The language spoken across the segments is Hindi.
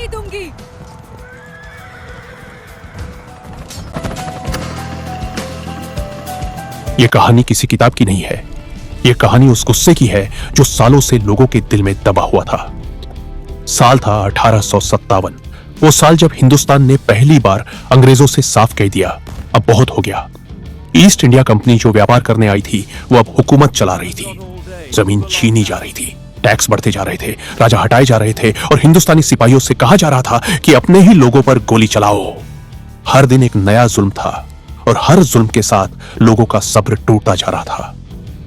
नहीं दूंगी। ये कहानी किसी किताब की नहीं है। ये कहानी उस गुस्से की है जो सालों से लोगों के दिल में दबा हुआ था। साल था 1857। वो साल जब हिंदुस्तान ने पहली बार अंग्रेजों से साफ कह दिया, अब बहुत हो गया। ईस्ट इंडिया कंपनी जो व्यापार करने आई थी वो अब हुकूमत चला रही थी। जमीन छीनी जा रही थी, टैक्स बढ़ते जा रहे थे, राजा हटाए जा रहे थे और हिंदुस्तानी सिपाहियों से कहा जा रहा था कि अपने ही लोगों पर गोली चलाओ। हर दिन एक नया जुल्म था और हर जुल्म के साथ लोगों का सब्र टूटता जा रहा था।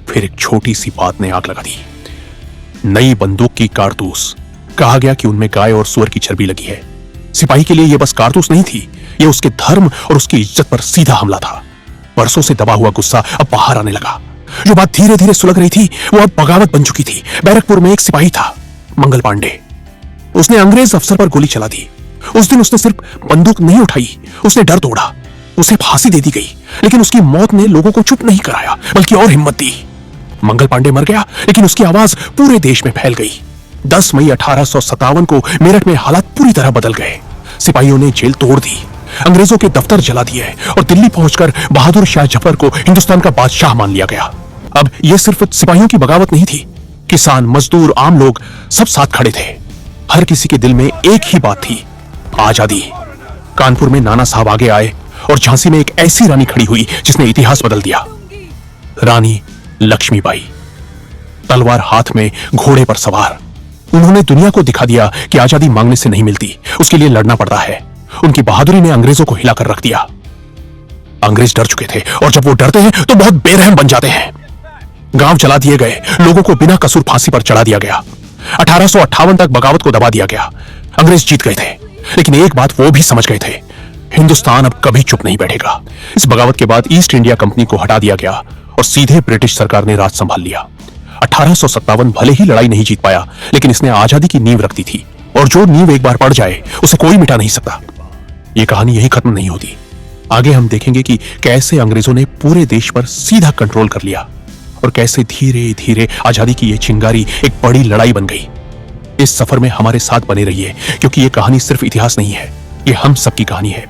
फिर एक छोटी सी बात ने आग लगा दी। नई बंदूक की कारतूस। कहा गया कि उनमें गाय और सुअर की चर्बी लगी है। सिपाही के लिए यह बस कारतूस नहीं थी, यह उसके धर्म और उसकी इज्जत पर सीधा हमला था। बरसों से दबा हुआ गुस्सा अब बाहर आने लगा। जो बात धीरे धीरे सुलग रही थी वो अब बगावत बन चुकी थी। बैरकपुर में एक सिपाही था, मंगल पांडे। उसने अंग्रेज अफसर पर गोली चला दी। उस दिन उसने सिर्फ बंदूक नहीं उठाई, उसने डर तोड़ा। उसे फांसी दे दी गई, लेकिन उसकी मौत ने लोगों को चुप नहीं कराया बल्कि और हिम्मत दी। मंगल पांडे मर गया, लेकिन उसकी आवाज पूरे देश में फैल गई। 10 मई 1857 को मेरठ में हालात पूरी तरह बदल गए। सिपाहियों ने जेल तोड़ दी, अंग्रेजों के दफ्तर जला दिए और दिल्ली पहुंचकर बहादुर शाह जफर को हिंदुस्तान का बादशाह मान लिया गया। अब यह सिर्फ सिपाहियों की बगावत नहीं थी, किसान, मजदूर, आम लोग सब साथ खड़े थे। हर किसी के दिल में एक ही बात थी, आजादी। कानपुर में नाना साहब आगे आए और झांसी में एक ऐसी रानी खड़ी हुई जिसने इतिहास बदल दिया। रानी लक्ष्मीबाई, तलवार हाथ में, घोड़े पर सवार। उन्होंने दुनिया को दिखा दिया कि आजादी मांगने से नहीं मिलती, उसके लिए लड़ना पड़ता है। उनकी बहादुरी ने अंग्रेजों को हिलाकर रख दिया। अंग्रेज डर चुके थे और जब वो डरते हैं तो बहुत बेरहम बन जाते हैं। गांव जला दिए गए, लोगों को बिना कसूर फांसी पर चढ़ा दिया गया। 1858 तक बगावत को दबा दिया गया। अंग्रेज जीत गए थे, लेकिन एक बात वो भी समझ गए थे, हिंदुस्तान अब कभी चुप नहीं बैठेगा। इस बगावत के बाद ईस्ट इंडिया कंपनी को हटा दिया गया और सीधे ब्रिटिश सरकार ने राज संभाल लिया। 1857 भले ही लड़ाई नहीं जीत पाया, लेकिन इसने आजादी की नींव रख दी थी और जो नींव एक बार पड़ जाए उसे कोई मिटा नहीं सकता। यह कहानी यही खत्म नहीं होती। आगे हम देखेंगे कि कैसे अंग्रेजों ने पूरे देश पर सीधा कंट्रोल कर लिया और कैसे धीरे धीरे आजादी की यह चिंगारी एक बड़ी लड़ाई बन गई। इस सफर में हमारे साथ बने रहिए, क्योंकि यह कहानी सिर्फ इतिहास नहीं है, यह हम सबकी कहानी है।